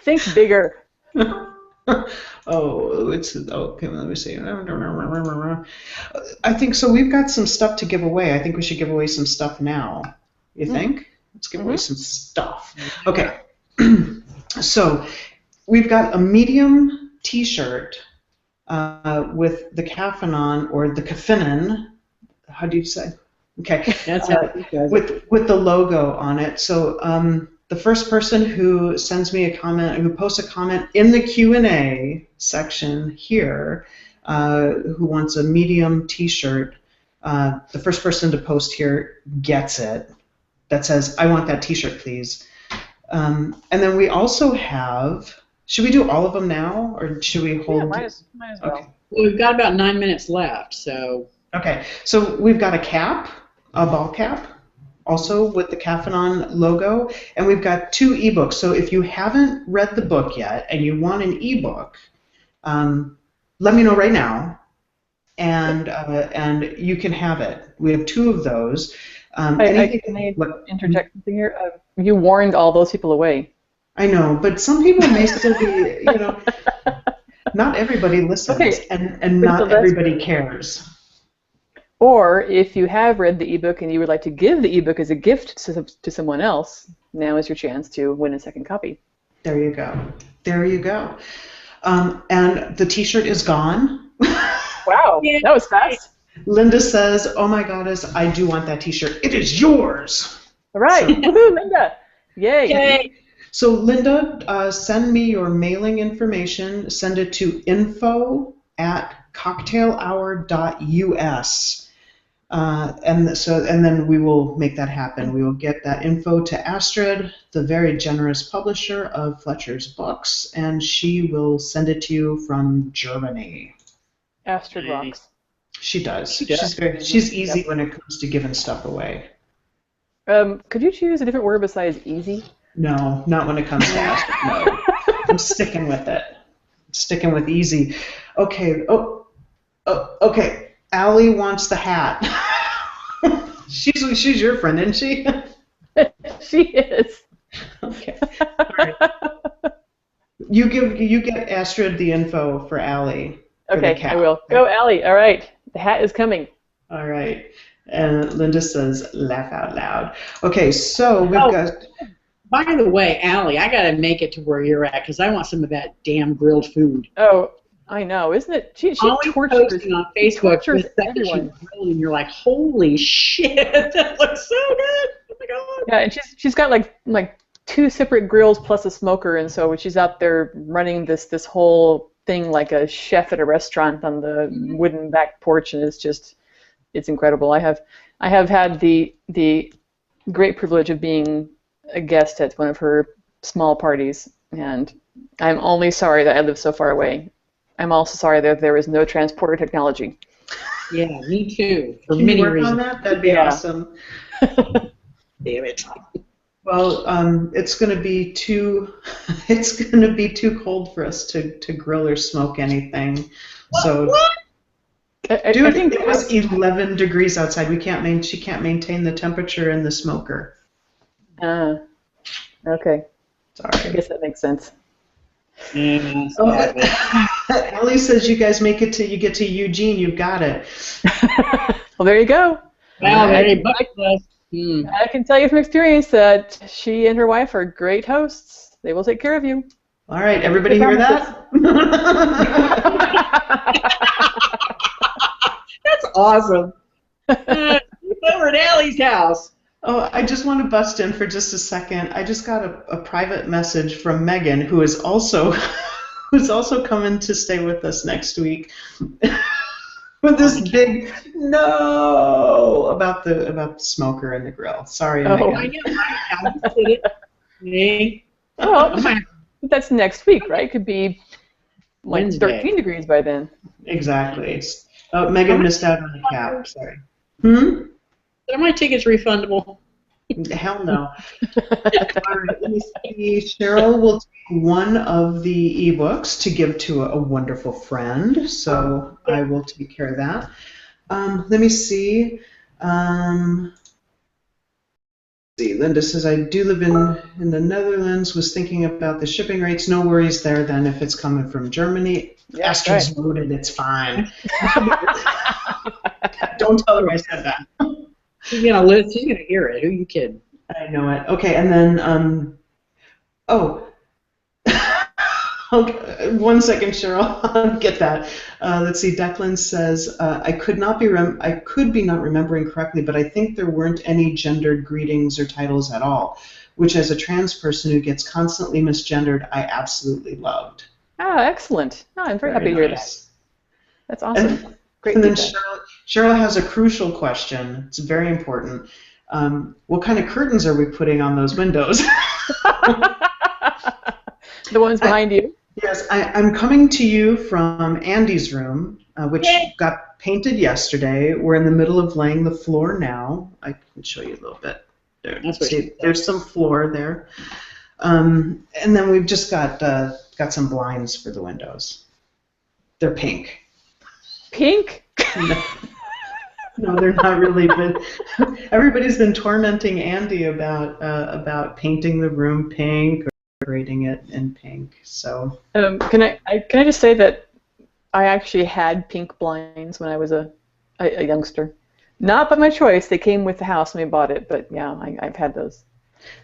Think bigger. Oh, it's okay. Let me see. I think so. We've got some stuff to give away. I think we should give away some stuff now. You think? Let's give away some stuff. Okay. So we've got a medium T-shirt with the Kaffinon or the Kaffinen. How do you say? Okay. That's how it does. With the logo on it. So the first person who sends me a comment, who posts a comment in the Q&A section here, who wants a medium T-shirt, the first person to post here gets it. That says, "I want that T-shirt, please." And then we also have. Should we do all of them now, or should we hold? Yeah, might as well. Okay. Well, we've got about 9 minutes left, so. Okay. So we've got a cap, a ball cap, also with the Kaffinon logo, and we've got 2 ebooks. So if you haven't read the book yet and you want an ebook, let me know right now, and you can have it. We have 2 of those. Can I interject something here? You warned all those people away. I know, but some people may still be, not everybody listens, Okay. and not everybody cares. Or if you have read the ebook and you would like to give the ebook as a gift to someone else, now is your chance to win a second copy. There you go. There you go. And the T-shirt is gone. Wow, that was fast. Linda says, "Oh my goddess, I do want that T-shirt. It is yours." All right, woohoo, Linda! Yay! Yay. So Linda, send me your mailing information. Send it to info@cocktailhour.us. And then we will make that happen. We will get that info to Astrid, the very generous publisher of Fletcher's books, and she will send it to you from Germany. Astrid rocks. She does. She's easy when it comes to giving stuff away. Could you choose a different word besides easy? No, not when it comes to Astrid. No, I'm sticking with it. Sticking with easy. Okay. Okay. Allie wants the hat. She's your friend, isn't she? She is. Okay. All right. You get Astrid the info for Allie. Okay, I will. Go, Allie. All right. The hat is coming. All right. And Linda says, "Laugh out loud." Okay, so we've got. By the way, Allie, I got to make it to where you're at because I want some of that damn grilled food. Oh, I know, isn't it? She tortures on Facebook with everyone. And you're like, holy shit, that looks so good. Oh my god. Yeah, and she's got like 2 separate grills plus a smoker, and so she's out there running this whole thing like a chef at a restaurant on the wooden back porch, and it's incredible. I have had the great privilege of being a guest at one of her small parties, and I'm only sorry that I live so far away. I'm also sorry that there is no transporter technology. Yeah, me too. For Can many you work reasons. on that? That'd be awesome. Damn it. Well, it's going to be too cold for us to grill or smoke anything. So, dude, I think it was 11 degrees outside. She can't maintain the temperature in the smoker. Okay. Sorry. I guess that makes sense. Yeah, Ellie says you guys you get to Eugene, you've got it. Well, there you go. Well, I can tell you from experience that she and her wife are great hosts. They will take care of you. All right, everybody hear that? That's awesome. Over at Allie's house. Oh, I just want to bust in for just a second. I just got a private message from Megan, who is also coming to stay with us next week. With this big no about the smoker and the grill. Sorry, Megan. I know. I did it. Oh, that's next week, right? Could be like Wednesday. 13 degrees by then. Exactly. Megan missed out on the cap. Sorry. Are my tickets refundable? Hell no. All right, let me see. Cheryl will take one of the ebooks to give to a wonderful friend, so I will take care of that. Let me see. Linda says, I do live in the Netherlands, was thinking about the shipping rates. No worries there then if it's coming from Germany. Yeah, Astra's loaded, it's fine. Don't tell her I said that. She's gonna hear it. Who you kidding? I know it. Okay, and then, oh. Okay, 1 second, Cheryl. Get that. Let's see. Declan says, I could be not remembering correctly, but I think there weren't any gendered greetings or titles at all, which as a trans person who gets constantly misgendered, I absolutely loved. Oh, excellent. Oh, I'm very happy to hear that. That's awesome. Great and then feedback. Cheryl has a crucial question. It's very important. What kind of curtains are we putting on those windows? The ones behind you? Yes, I'm coming to you from Andy's room, which got painted yesterday. We're in the middle of laying the floor now. I can show you a little bit. There's some floor there. And then we've just got some blinds for the windows. They're pink. Pink? No, they're not really. But everybody's been tormenting Andy about painting the room pink or decorating it in pink. So can I just say that I actually had pink blinds when I was a youngster. Not by my choice. They came with the house when we bought it. But yeah, I've had those.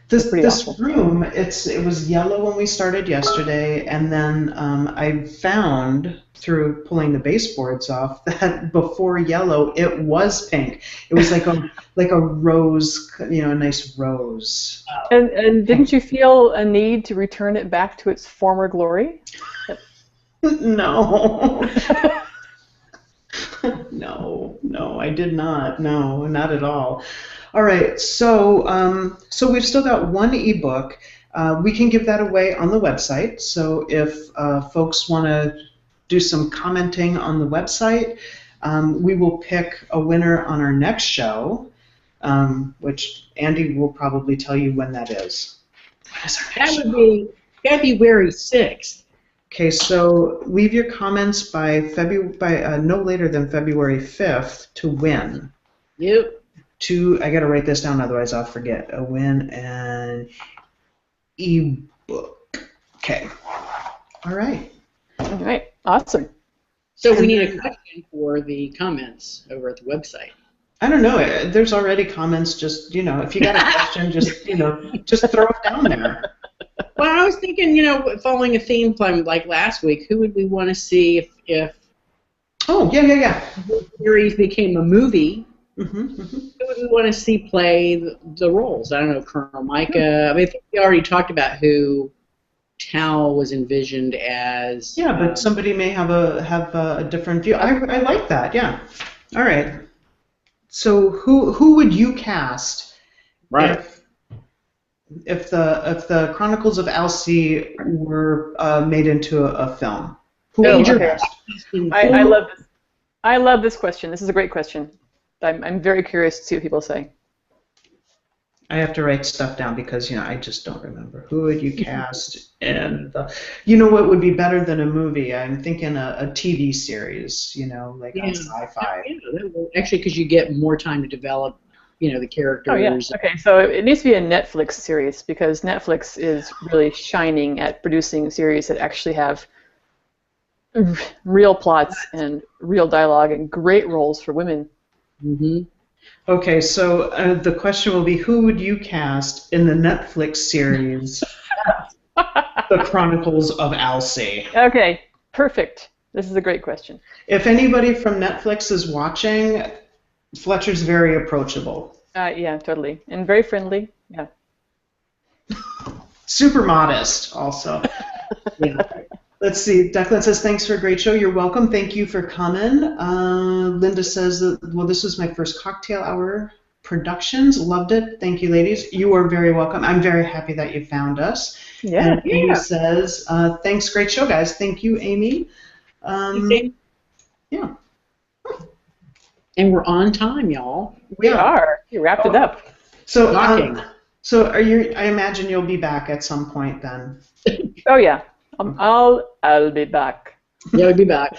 This awesome. room, it was yellow when we started yesterday, and then I found through pulling the baseboards off that before yellow it was pink. It was like a rose, a nice rose. And didn't you feel a need to return it back to its former glory? No. No, I did not. No, not at all. All right, so we've still got one ebook. We can give that away on the website. So if folks want to do some commenting on the website, we will pick a winner on our next show, which Andy will probably tell you when that is. When is our next show? That would be February 6th. Okay, so leave your comments by no later than February 5th to win. Yep. I got to write this down, otherwise I'll forget. Win an ebook. Okay. All right. All right. Awesome. So we need a question for the comments over at the website. I don't know. There's already comments. Just if you got a question, just throw it down there. Well, I was thinking, following a theme from like last week, who would we want to see if Oh, yeah. the series became a movie? Mm-hmm. Who would we want to see play the roles? I don't know, Colonel Micah. I mean, I think we already talked about who Tal was envisioned as. Yeah, but somebody may have a different view. I like that. Yeah. All right. So who would you cast? Right. If the Chronicles of Alcee were made into a film, who would you cast? I love this. I love this question. This is a great question. I'm very curious to see what people say. I have to write stuff down because I just don't remember. Who would you cast? And what would be better than a movie? I'm thinking a TV series. On Sci-Fi. Yeah, actually, because you get more time to develop. The characters. Oh, yeah. Okay, so it needs to be a Netflix series because Netflix is really shining at producing series that actually have real plots and real dialogue and great roles for women. Mm-hmm. Okay, so the question will be, who would you cast in the Netflix series The Chronicles of Alcee? Okay, perfect. This is a great question. If anybody from Netflix is watching, Fletcher's very approachable. Yeah, totally. And very friendly. Yeah. Super modest, also. Yeah. Let's see. Declan says, thanks for a great show. You're welcome. Thank you for coming. Linda says, this was my first cocktail hour productions. Loved it. Thank you, ladies. You are very welcome. I'm very happy that you found us. Yeah. And Amy says, thanks. Great show, guys. Thank you, Amy. Yeah. And we're on time, y'all. We are. You wrapped it up. So, Shocking. so are you? I imagine you'll be back at some point then. Oh yeah, I'll be back. Yeah, we'll be back.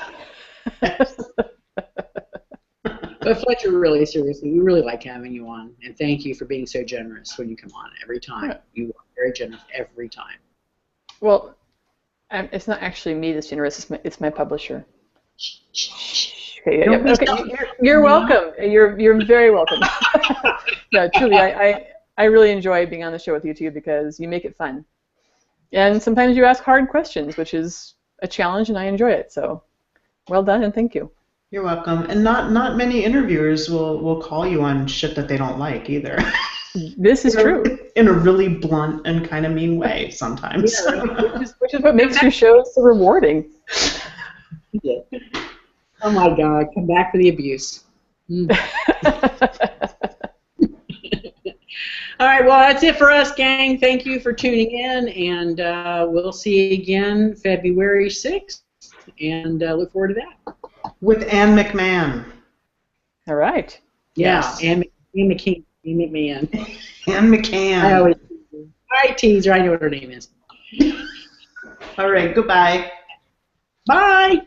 But Fletcher, really, seriously, we really like having you on, and thank you for being so generous when you come on every time. You are very generous every time. Well, it's not actually me that's generous. It's my publisher. Okay, you're welcome. You're very welcome. No, truly, I really enjoy being on the show with you two because you make it fun, and sometimes you ask hard questions, which is a challenge, and I enjoy it. So, well done, and thank you. You're welcome. And not many interviewers will call you on shit that they don't like either. This is true. In a really blunt and kind of mean way sometimes. Yeah, which is what makes your show so rewarding. Yeah. Oh my God! Come back for the abuse. All right. Well, that's it for us, gang. Thank you for tuning in, and we'll see you again February 6th, and look forward to that. With Ann McMahon. All right. Yeah, Ann McCann. Ann McMahon. Ann McCann. I tease her. I know what her name is. All right. Goodbye. Bye.